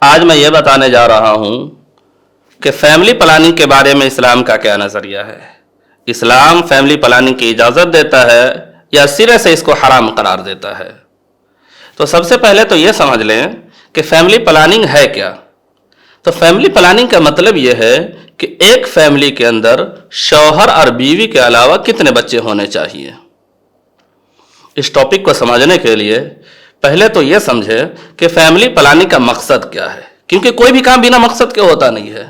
آج میں یہ بتانے جا رہا ہوں کہ فیملی پلاننگ کے بارے میں اسلام کا کیا نظریہ ہے۔ اسلام فیملی پلاننگ کی اجازت دیتا ہے یا سرے سے اس کو حرام قرار دیتا ہے؟ تو سب سے پہلے تو یہ سمجھ لیں کہ فیملی پلاننگ ہے کیا۔ تو فیملی پلاننگ کا مطلب یہ ہے کہ ایک فیملی کے اندر شوہر اور بیوی کے علاوہ کتنے بچے ہونے چاہیے۔ اس ٹاپک کو سمجھنے کے لیے پہلے تو یہ سمجھے کہ فیملی پلاننگ کا مقصد کیا ہے، کیونکہ کوئی بھی کام بنا مقصد کے ہوتا نہیں ہے۔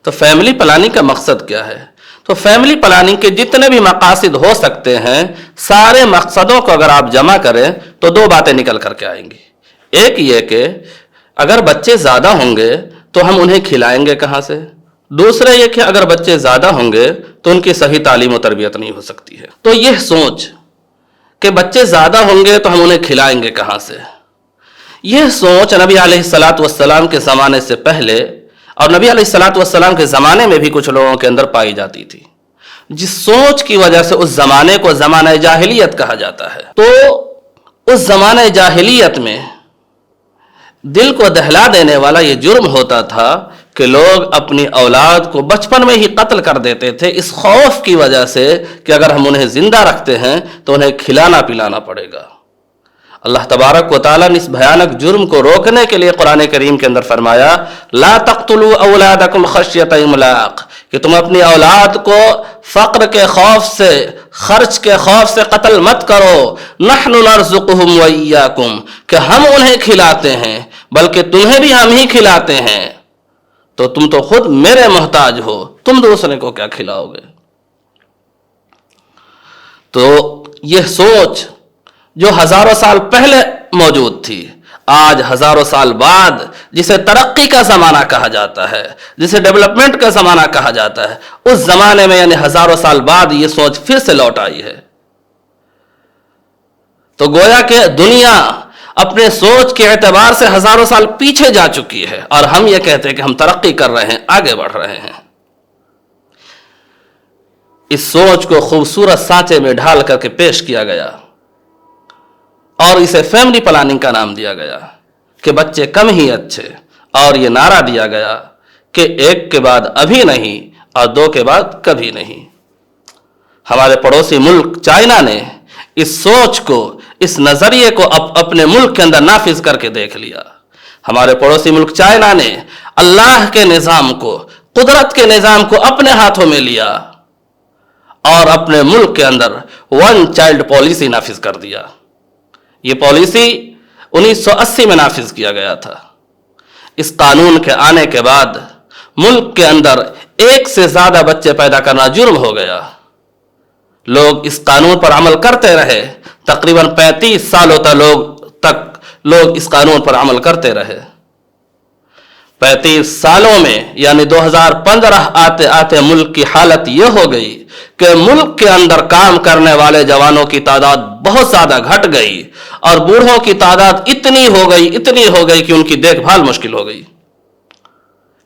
تو فیملی پلاننگ کا مقصد کیا ہے؟ تو فیملی پلاننگ کے جتنے بھی مقاصد ہو سکتے ہیں، سارے مقصدوں کو اگر آپ جمع کریں تو دو باتیں نکل کر کے آئیں گی۔ ایک یہ کہ اگر بچے زیادہ ہوں گے تو ہم انہیں کھلائیں گے کہاں سے؟ دوسرا یہ کہ اگر بچے زیادہ ہوں گے تو ان کی صحیح تعلیم و تربیت نہیں ہو سکتی ہے۔ تو یہ سوچ کہ بچے زیادہ ہوں گے تو ہم انہیں کھلائیں گے کہاں سے، یہ سوچ نبی علیہ الصلاۃ والسلام کے زمانے سے پہلے اور نبی علیہ الصلاۃ والسلام کے زمانے میں بھی کچھ لوگوں کے اندر پائی جاتی تھی، جس سوچ کی وجہ سے اس زمانے کو زمانہ جاہلیت کہا جاتا ہے۔ تو اس زمانہ جاہلیت میں دل کو دہلا دینے والا یہ جرم ہوتا تھا کہ لوگ اپنی اولاد کو بچپن میں ہی قتل کر دیتے تھے، اس خوف کی وجہ سے کہ اگر ہم انہیں زندہ رکھتے ہیں تو انہیں کھلانا پلانا پڑے گا۔ اللہ تبارک و تعالیٰ نے اس بھیانک جرم کو روکنے کے لیے قرآن کریم کے اندر فرمایا لا تقتلوا اولادکم خشیۃ املاق، کہ تم اپنی اولاد کو فقر کے خوف سے، خرچ کے خوف سے قتل مت کرو، نحن نرزقہم وایاکم، کہ ہم انہیں کھلاتے ہیں بلکہ تمہیں بھی ہم ہی کھلاتے ہیں، تو تم تو خود میرے محتاج ہو، تم دوسرے کو کیا کھلاؤ گے۔ تو یہ سوچ جو ہزاروں سال پہلے موجود تھی، آج ہزاروں سال بعد جسے ترقی کا زمانہ کہا جاتا ہے، جسے ڈیولپمنٹ کا زمانہ کہا جاتا ہے، اس زمانے میں یعنی ہزاروں سال بعد یہ سوچ پھر سے لوٹ آئی ہے۔ تو گویا کہ دنیا اپنے سوچ کے اعتبار سے ہزاروں سال پیچھے جا چکی ہے، اور ہم یہ کہتے ہیں کہ ہم ترقی کر رہے ہیں، آگے بڑھ رہے ہیں۔ اس سوچ کو خوبصورت سانچے میں ڈھال کر کے پیش کیا گیا اور اسے فیملی پلاننگ کا نام دیا گیا کہ بچے کم ہی اچھے، اور یہ نعرہ دیا گیا کہ ایک کے بعد ابھی نہیں اور دو کے بعد کبھی نہیں۔ ہمارے پڑوسی ملک چائنا نے اس سوچ کو، اس نظریے کو اپنے ملک کے اندر نافذ کر کے دیکھ لیا۔ ہمارے پڑوسی ملک چائنا نے اللہ کے نظام کو، قدرت کے نظام کو اپنے ہاتھوں میں لیا اور اپنے ملک کے اندر ون چائلڈ پالیسی نافذ کر دیا۔ یہ پالیسی 1980 میں نافذ کیا گیا تھا۔ اس قانون کے آنے کے بعد ملک کے اندر ایک سے زیادہ بچے پیدا کرنا جرم ہو گیا۔ لوگ اس قانون پر عمل کرتے رہے، تقریباً 35 سالوں تک لوگ اس قانون پر عمل کرتے رہے۔ 35 سالوں میں یعنی 2015 آتے آتے ملک کی حالت یہ ہو گئی کہ ملک کے اندر کام کرنے والے جوانوں کی تعداد بہت زیادہ گھٹ گئی، اور بوڑھوں کی تعداد اتنی ہو گئی کہ ان کی دیکھ بھال مشکل ہو گئی،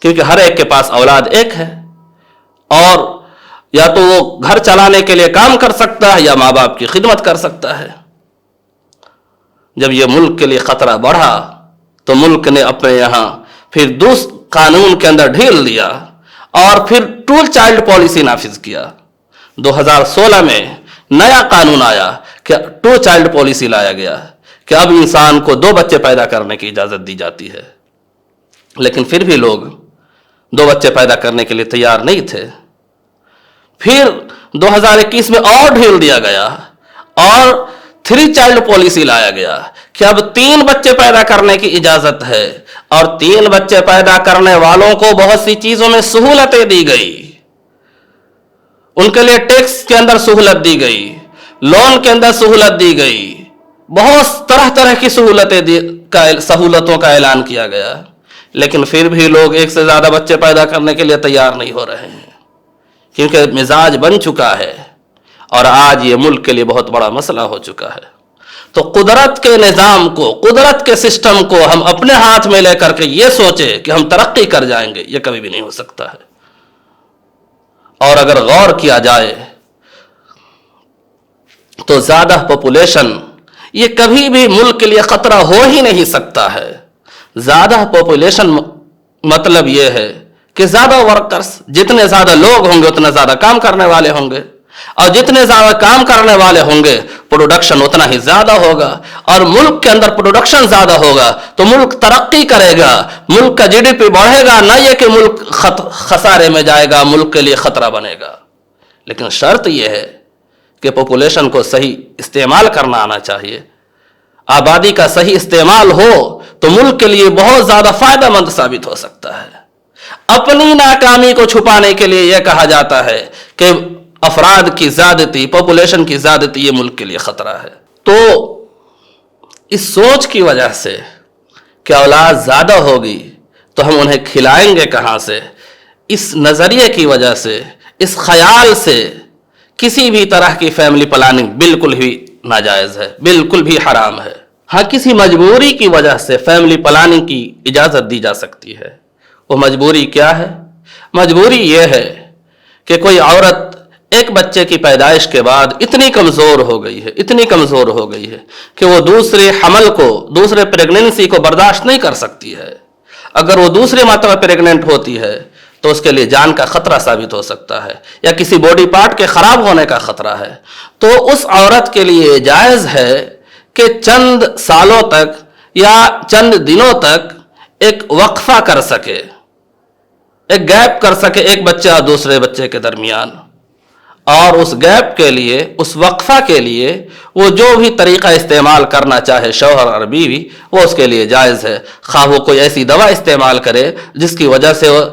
کیونکہ ہر ایک کے پاس اولاد ایک ہے، اور یا تو وہ گھر چلانے کے لیے کام کر سکتا ہے یا ماں باپ کی خدمت کر سکتا ہے۔ جب یہ ملک کے لیے خطرہ بڑھا تو ملک نے اپنے یہاں پھر قانون کے اندر ڈھیل دیا اور پھر 2 چائلڈ پالیسی نافذ کیا۔ 2016 میں نیا قانون آیا کہ 2 چائلڈ پالیسی لایا گیا کہ اب انسان کو 2 بچے پیدا کرنے کی اجازت دی جاتی ہے، لیکن پھر بھی لوگ 2 بچے پیدا کرنے کے لیے تیار نہیں تھے۔ پھر 2021 میں اور ڈھیل دیا گیا اور 3 چائلڈ پالیسی لایا گیا کہ اب 3 بچے پیدا کرنے کی اجازت ہے، اور 3 بچے پیدا کرنے والوں کو بہت سی چیزوں میں سہولتیں دی گئی۔ ان کے لیے ٹیکس کے اندر سہولت دی گئی، لون کے اندر سہولت دی گئی، بہت طرح کی سہولتوں کا اعلان کیا گیا، لیکن پھر بھی لوگ ایک سے زیادہ بچے پیدا کرنے کے لیے تیار نہیں ہو رہے ہیں، کیونکہ مزاج بن چکا ہے اور آج یہ ملک کے لیے بہت بڑا مسئلہ ہو چکا ہے۔ تو قدرت کے نظام کو، قدرت کے سسٹم کو ہم اپنے ہاتھ میں لے کر کے یہ سوچے کہ ہم ترقی کر جائیں گے، یہ کبھی بھی نہیں ہو سکتا ہے۔ اور اگر غور کیا جائے تو زیادہ پاپولیشن یہ کبھی بھی ملک کے لیے خطرہ ہو ہی نہیں سکتا ہے۔ زیادہ پاپولیشن مطلب یہ ہے کہ زیادہ ورکرز، جتنے زیادہ لوگ ہوں گے اتنا زیادہ کام کرنے والے ہوں گے، اور جتنے زیادہ کام کرنے والے ہوں گے پروڈکشن اتنا ہی زیادہ ہوگا، اور ملک کے اندر پروڈکشن زیادہ ہوگا تو ملک ترقی کرے گا، ملک کا GDP بڑھے گا، نہ یہ کہ ملک خسارے میں جائے گا، ملک کے لیے خطرہ بنے گا۔ لیکن شرط یہ ہے کہ پاپولیشن کو صحیح استعمال کرنا آنا چاہیے، آبادی کا صحیح استعمال ہو تو ملک کے لیے بہت زیادہ فائدہ مند ثابت ہو سکتا ہے۔ اپنی ناکامی کو چھپانے کے لیے یہ کہا جاتا ہے کہ افراد کی زیادتی، پاپولیشن کی زیادتی یہ ملک کے لیے خطرہ ہے۔ تو اس سوچ کی وجہ سے کہ اولاد زیادہ ہوگی تو ہم انہیں کھلائیں گے کہاں سے، اس نظریے کی وجہ سے، اس خیال سے کسی بھی طرح کی فیملی پلاننگ بالکل ہی ناجائز ہے، بالکل بھی حرام ہے۔ ہاں، کسی مجبوری کی وجہ سے فیملی پلاننگ کی اجازت دی جا سکتی ہے۔ وہ مجبوری کیا ہے؟ مجبوری یہ ہے کہ کوئی عورت ایک بچے کی پیدائش کے بعد اتنی کمزور ہو گئی ہے کہ وہ دوسرے حمل کو، دوسرے پریگننسی کو برداشت نہیں کر سکتی ہے۔ اگر وہ دوسرے مرتبہ پریگننٹ ہوتی ہے تو اس کے لیے جان کا خطرہ ثابت ہو سکتا ہے، یا کسی باڈی پارٹ کے خراب ہونے کا خطرہ ہے۔ تو اس عورت کے لیے جائز ہے کہ چند سالوں تک یا چند دنوں تک ایک وقفہ کر سکے، ایک گیپ کر سکے ایک بچے اور دوسرے بچے کے درمیان، اور اس گیپ کے لیے، اس وقفہ کے لیے وہ جو بھی طریقہ استعمال کرنا چاہے شوہر اور بیوی، وہ اس کے لیے جائز ہے۔ خواہ وہ کوئی ایسی دوا استعمال کرے جس کی وجہ سے وہ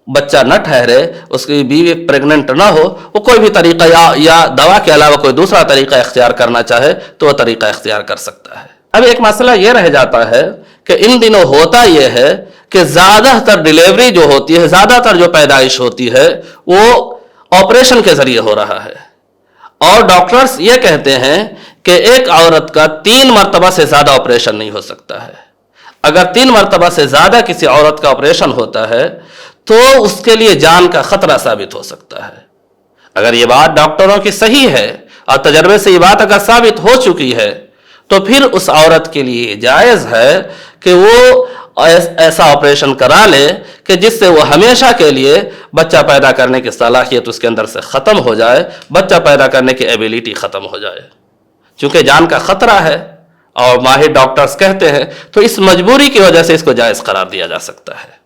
بچہ نہ ٹھہرے، اس کی بیوی پریگننٹ نہ ہو، وہ کوئی بھی طریقہ یا دوا کے علاوہ کوئی دوسرا طریقہ اختیار کرنا چاہے تو وہ طریقہ اختیار کر سکتا ہے۔ اب ایک مسئلہ یہ رہ جاتا ہے کہ ان دنوں ہوتا یہ ہے کہ زیادہ تر ڈیلیوری جو ہوتی ہے، زیادہ تر جو پیدائش ہوتی ہے وہ آپریشن کے ذریعے ہو رہا ہے، اور ڈاکٹرز یہ کہتے ہیں کہ ایک عورت کا 3 مرتبہ سے زیادہ آپریشن نہیں ہو سکتا ہے۔ اگر 3 مرتبہ سے زیادہ کسی عورت کا آپریشن ہوتا ہے تو اس کے لیے جان کا خطرہ ثابت ہو سکتا ہے۔ اگر یہ بات ڈاکٹروں کی صحیح ہے اور تجربے سے یہ بات اگر ثابت ہو چکی ہے تو پھر اس عورت کے لیے جائز ہے کہ وہ ایسا آپریشن کرا لے کہ جس سے وہ ہمیشہ کے لیے بچہ پیدا کرنے کی صلاحیت اس کے اندر سے ختم ہو جائے، بچہ پیدا کرنے کی ایبیلٹی ختم ہو جائے، چونکہ جان کا خطرہ ہے اور ماہر ڈاکٹرز کہتے ہیں، تو اس مجبوری کی وجہ سے اس کو جائز قرار دیا جا سکتا ہے۔